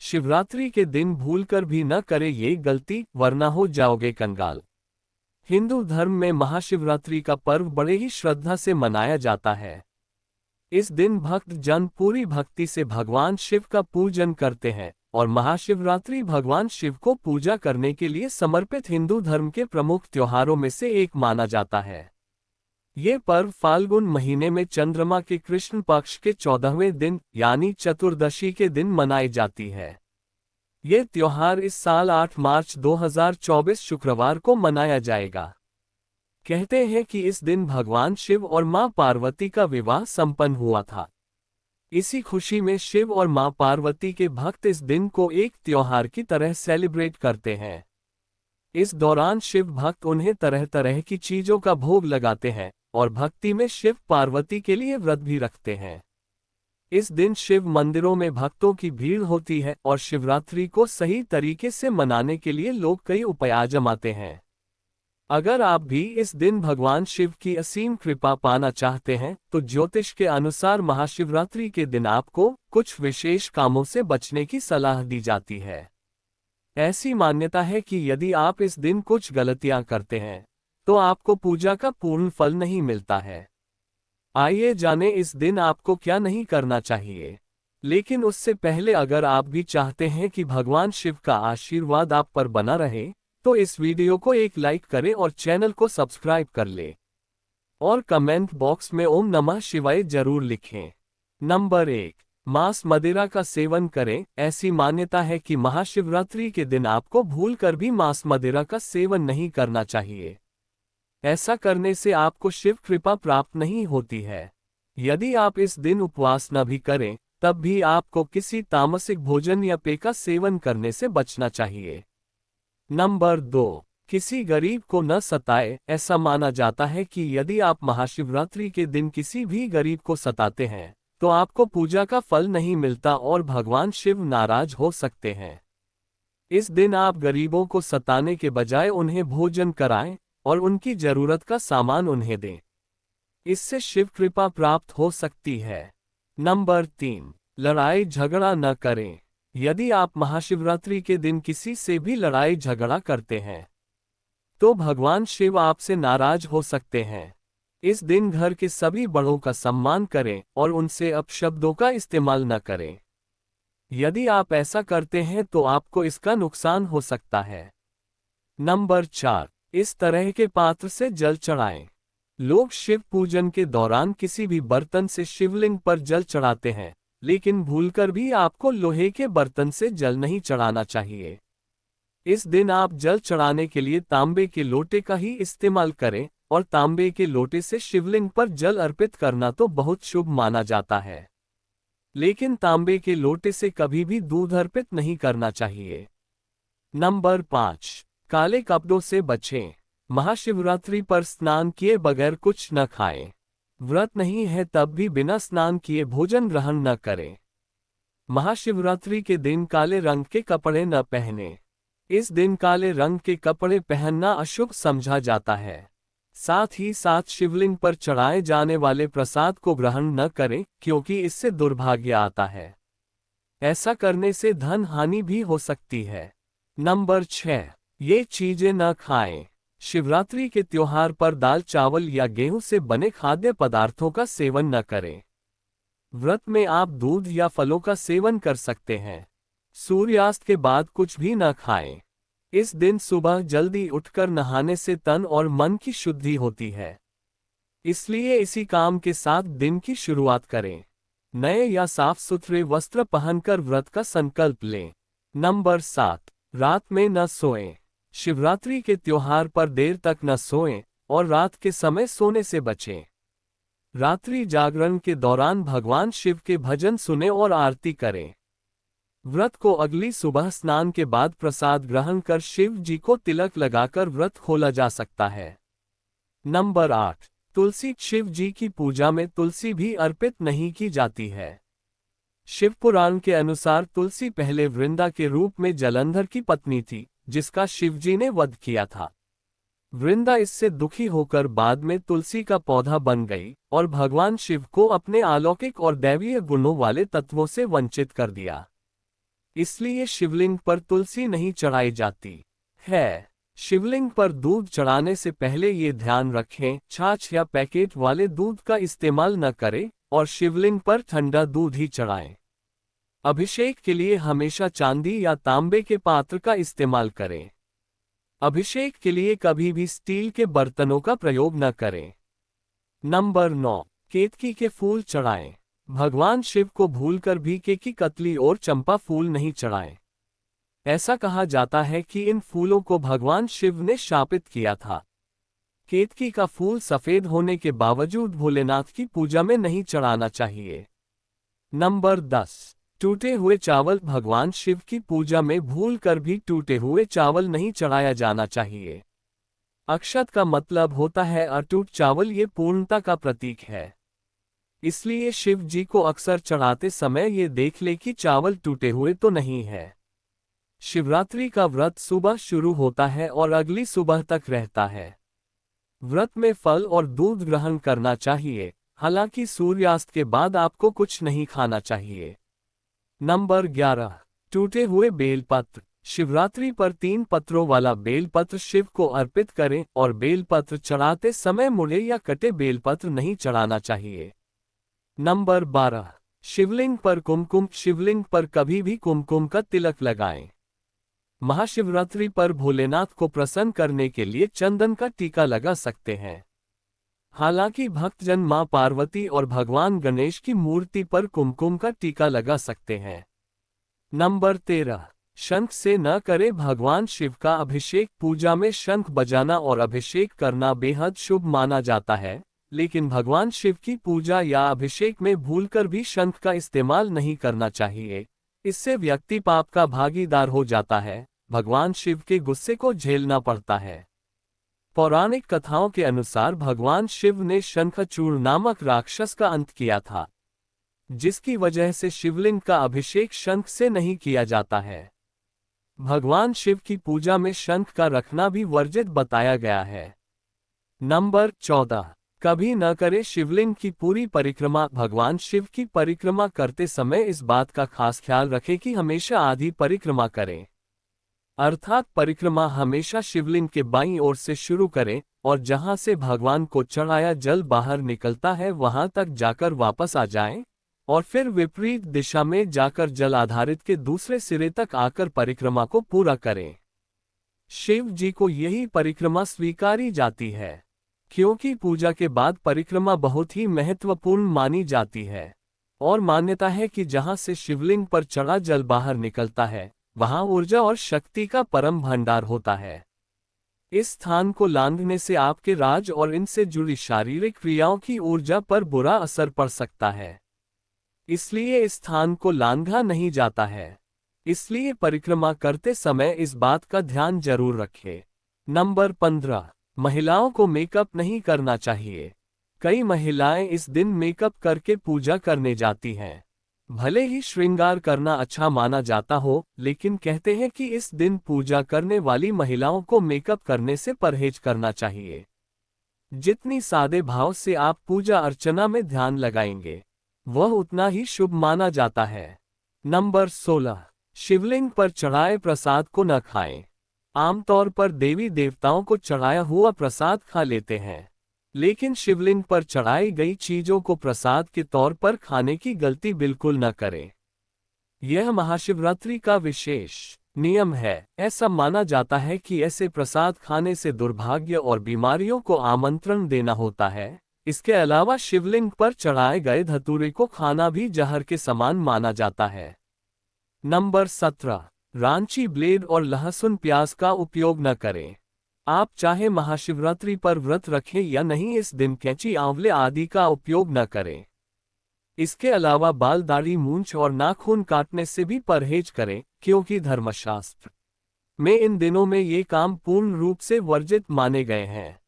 शिवरात्रि के दिन भूलकर भी न करें ये गलती, वरना हो जाओगे कंगाल। हिंदू धर्म में महाशिवरात्रि का पर्व बड़े ही श्रद्धा से मनाया जाता है। इस दिन भक्त जन पूरी भक्ति से भगवान शिव का पूजन करते हैं और महाशिवरात्रि भगवान शिव को पूजा करने के लिए समर्पित हिंदू धर्म के प्रमुख त्योहारों में से एक माना जाता है। ये पर्व फाल्गुन महीने में चंद्रमा के कृष्ण पक्ष के 14वें दिन यानी चतुर्दशी के दिन मनाई जाती है। ये त्योहार इस साल 8 मार्च 2024 शुक्रवार को मनाया जाएगा। कहते हैं कि इस दिन भगवान शिव और मां पार्वती का विवाह संपन्न हुआ था। इसी खुशी में शिव और मां पार्वती के भक्त इस दिन को एक त्योहार की तरह सेलिब्रेट करते हैं। इस दौरान शिव भक्त उन्हें तरह तरह की चीजों का भोग लगाते हैं और भक्ति में शिव पार्वती के लिए व्रत भी रखते हैं। इस दिन शिव मंदिरों में भक्तों की भीड़ होती है और शिवरात्रि को सही तरीके से मनाने के लिए लोग कई उपाय आजमाते हैं। अगर आप भी इस दिन भगवान शिव की असीम कृपा पाना चाहते हैं तो ज्योतिष के अनुसार महाशिवरात्रि के दिन आपको कुछ विशेष कामों से बचने की सलाह दी जाती है। ऐसी मान्यता है कि यदि आप इस दिन कुछ गलतियां करते हैं तो आपको पूजा का पूर्ण फल नहीं मिलता है। आइए जानें इस दिन आपको क्या नहीं करना चाहिए। लेकिन उससे पहले अगर आप भी चाहते हैं कि भगवान शिव का आशीर्वाद आप पर बना रहे तो इस वीडियो को एक लाइक करें और चैनल को सब्सक्राइब कर लें और कमेंट बॉक्स में ओम नमः शिवाय जरूर लिखें। नंबर 1, मांस मदिरा का सेवन करें। ऐसी मान्यता है कि महाशिवरात्रि के दिन आपको भूलकर भी मांस मदिरा का सेवन नहीं करना चाहिए। ऐसा करने से आपको शिव कृपा प्राप्त नहीं होती है। यदि आप इस दिन उपवास न भी करें तब भी आपको किसी तामसिक भोजन या पेय का सेवन करने से बचना चाहिए। नंबर 2, किसी गरीब को न सताए। ऐसा माना जाता है कि यदि आप महाशिवरात्रि के दिन किसी भी गरीब को सताते हैं तो आपको पूजा का फल नहीं मिलता और भगवान शिव नाराज हो सकते हैं। इस दिन आप गरीबों को सताने के बजाय उन्हें भोजन कराएं और उनकी जरूरत का सामान उन्हें दें। इससे शिव कृपा प्राप्त हो सकती है। नंबर 3, लड़ाई झगड़ा न करें। यदि आप महाशिवरात्रि के दिन किसी से भी लड़ाई झगड़ा करते हैं तो भगवान शिव आपसे नाराज हो सकते हैं। इस दिन घर के सभी बड़ों का सम्मान करें और उनसे अपशब्दों का इस्तेमाल न करें। यदि आप ऐसा करते हैं तो आपको इसका नुकसान हो सकता है। नंबर 4, इस तरह के पात्र से जल चढ़ाएं। लोग शिव पूजन के दौरान किसी भी बर्तन से शिवलिंग पर जल चढ़ाते हैं, लेकिन भूलकर भी आपको लोहे के बर्तन से जल नहीं चढ़ाना चाहिए। इस दिन आप जल चढ़ाने के लिए तांबे के लोटे का ही इस्तेमाल करें और तांबे के लोटे से शिवलिंग पर जल अर्पित करना तो बहुत शुभ माना जाता है। लेकिन तांबे के लोटे से कभी भी दूध अर्पित नहीं करना चाहिए। नंबर 5, काले कपड़ों से बचें। महाशिवरात्रि पर स्नान किए बगैर कुछ न खाएं। व्रत नहीं है तब भी बिना स्नान किए भोजन ग्रहण न करें। महाशिवरात्रि के दिन काले रंग के कपड़े न पहनें। इस दिन काले रंग के कपड़े पहनना अशुभ समझा जाता है। साथ ही साथ शिवलिंग पर चढ़ाए जाने वाले प्रसाद को ग्रहण न करें क्योंकि इससे दुर्भाग्य आता है। ऐसा करने से धन हानि भी हो सकती है। नंबर 6, ये चीजें न खाएं। शिवरात्रि के त्योहार पर दाल चावल या गेहूं से बने खाद्य पदार्थों का सेवन न करें। व्रत में आप दूध या फलों का सेवन कर सकते हैं। सूर्यास्त के बाद कुछ भी न खाएं। इस दिन सुबह जल्दी उठकर नहाने से तन और मन की शुद्धि होती है, इसलिए इसी काम के साथ दिन की शुरुआत करें। नए या साफ सुथरे वस्त्र पहनकर व्रत का संकल्प लें। नंबर 7, रात में न सोएं। शिवरात्रि के त्योहार पर देर तक न सोएं और रात के समय सोने से बचें। रात्रि जागरण के दौरान भगवान शिव के भजन सुने और आरती करें। व्रत को अगली सुबह स्नान के बाद प्रसाद ग्रहण कर शिव जी को तिलक लगाकर व्रत खोला जा सकता है। नंबर 8, तुलसी। शिव जी की पूजा में तुलसी भी अर्पित नहीं की जाती है। शिव पुराण के अनुसार तुलसी पहले वृंदा के रूप में जलंधर की पत्नी थी, जिसका शिवजी ने वध किया था। वृंदा इससे दुखी होकर बाद में तुलसी का पौधा बन गई और भगवान शिव को अपने अलौकिक और दैवीय गुणों वाले तत्वों से वंचित कर दिया। इसलिए शिवलिंग पर तुलसी नहीं चढ़ाई जाती है। शिवलिंग पर दूध चढ़ाने से पहले ये ध्यान रखें, छाछ या पैकेट वाले दूध का इस्तेमाल न करें और शिवलिंग पर ठंडा दूध ही चढ़ाएं। अभिषेक के लिए हमेशा चांदी या तांबे के पात्र का इस्तेमाल करें। अभिषेक के लिए कभी भी स्टील के बर्तनों का प्रयोग न करें। नंबर 9, केतकी के फूल चढ़ाएं। भगवान शिव को भूलकर भी केकी कतली और चंपा फूल नहीं चढ़ाएं। ऐसा कहा जाता है कि इन फूलों को भगवान शिव ने शापित किया था। केतकी का फूल सफेद होने के बावजूद भोलेनाथ की पूजा में नहीं चढ़ाना चाहिए। नंबर 10, टूटे हुए चावल। भगवान शिव की पूजा में भूलकर भी टूटे हुए चावल नहीं चढ़ाया जाना चाहिए। अक्षत का मतलब होता है अटूट चावल, ये पूर्णता का प्रतीक है। इसलिए शिव जी को अक्सर चढ़ाते समय ये देख ले कि चावल टूटे हुए तो नहीं है। शिवरात्रि का व्रत सुबह शुरू होता है और अगली सुबह तक रहता है। व्रत में फल और दूध ग्रहण करना चाहिए, हालांकि सूर्यास्त के बाद आपको कुछ नहीं खाना चाहिए। नंबर 11, टूटे हुए बेलपत्र। शिवरात्रि पर 3 पत्रों वाला बेलपत्र शिव को अर्पित करें और बेलपत्र चढ़ाते समय मुड़े या कटे बेलपत्र नहीं चढ़ाना चाहिए। नंबर 12, शिवलिंग पर कुमकुम। शिवलिंग पर कभी भी कुमकुम का तिलक लगाएं। महाशिवरात्रि पर भोलेनाथ को प्रसन्न करने के लिए चंदन का टीका लगा सकते हैं। हालांकि भक्तजन मां पार्वती और भगवान गणेश की मूर्ति पर कुमकुम का टीका लगा सकते हैं। नंबर 13, शंख से न करें भगवान शिव का अभिषेक। पूजा में शंख बजाना और अभिषेक करना बेहद शुभ माना जाता है, लेकिन भगवान शिव की पूजा या अभिषेक में भूलकर भी शंख का इस्तेमाल नहीं करना चाहिए। इससे व्यक्ति पाप का भागीदार हो जाता है, भगवान शिव के गुस्से को झेलना पड़ता है। पौराणिक कथाओं के अनुसार भगवान शिव ने शंखचूड़ नामक राक्षस का अंत किया था, जिसकी वजह से शिवलिंग का अभिषेक शंख से नहीं किया जाता है। भगवान शिव की पूजा में शंख का रखना भी वर्जित बताया गया है। नंबर 14, कभी न करें शिवलिंग की पूरी परिक्रमा। भगवान शिव की परिक्रमा करते समय इस बात का खास ख्याल रखें कि हमेशा आधी परिक्रमा करें, अर्थात परिक्रमा हमेशा शिवलिंग के बाईं ओर से शुरू करें और जहां से भगवान को चढ़ाया जल बाहर निकलता है वहां तक जाकर वापस आ जाएं और फिर विपरीत दिशा में जाकर जल आधारित के दूसरे सिरे तक आकर परिक्रमा को पूरा करें। शिव जी को यही परिक्रमा स्वीकारी जाती है, क्योंकि पूजा के बाद परिक्रमा बहुत ही महत्वपूर्ण मानी जाती है और मान्यता है कि जहां से शिवलिंग पर चढ़ा जल बाहर निकलता है वहां ऊर्जा और शक्ति का परम भंडार होता है। इस स्थान को लांघने से आपके राज और इनसे जुड़ी शारीरिक क्रियाओं की ऊर्जा पर बुरा असर पड़ सकता है, इसलिए इस स्थान को लांघा नहीं जाता है। इसलिए परिक्रमा करते समय इस बात का ध्यान जरूर रखें। नंबर 15, महिलाओं को मेकअप नहीं करना चाहिए। कई महिलाएं इस दिन मेकअप करके पूजा करने जाती हैं। भले ही श्रृंगार करना अच्छा माना जाता हो, लेकिन कहते हैं कि इस दिन पूजा करने वाली महिलाओं को मेकअप करने से परहेज करना चाहिए। जितनी सादे भाव से आप पूजा अर्चना में ध्यान लगाएंगे, वह उतना ही शुभ माना जाता है। नंबर 16, शिवलिंग पर चढ़ाए प्रसाद को न खाएं। आमतौर पर देवी देवताओं को चढ़ाया हुआ प्रसाद खा लेते हैं, लेकिन शिवलिंग पर चढ़ाई गई चीजों को प्रसाद के तौर पर खाने की गलती बिल्कुल न करें। यह महाशिवरात्रि का विशेष नियम है। ऐसा माना जाता है कि ऐसे प्रसाद खाने से दुर्भाग्य और बीमारियों को आमंत्रण देना होता है। इसके अलावा शिवलिंग पर चढ़ाए गए धतूरे को खाना भी जहर के समान माना जाता है। नंबर 17, रांची ब्लेड और लहसुन प्याज का उपयोग न करें। आप चाहे महाशिवरात्रि पर व्रत रखें या नहीं, इस दिन कैंची, आंवले आदि का उपयोग न करें। इसके अलावा बाल, दाढ़ी, मूंछ और नाखून काटने से भी परहेज करें, क्योंकि धर्मशास्त्र में इन दिनों में ये काम पूर्ण रूप से वर्जित माने गए हैं।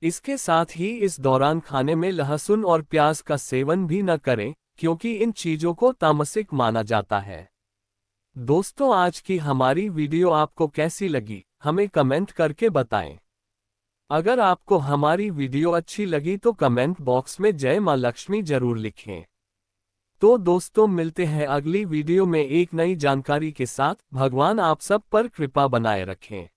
इसके साथ ही इस दौरान खाने में लहसुन और प्याज का सेवन भी न करें, क्योंकि इन चीजों को तामसिक माना जाता है। दोस्तों, आज की हमारी वीडियो आपको कैसी लगी, हमें कमेंट करके बताएं। अगर आपको हमारी वीडियो अच्छी लगी तो कमेंट बॉक्स में जय मां लक्ष्मी जरूर लिखें। तो दोस्तों मिलते हैं अगली वीडियो में एक नई जानकारी के साथ। भगवान आप सब पर कृपा बनाए रखें।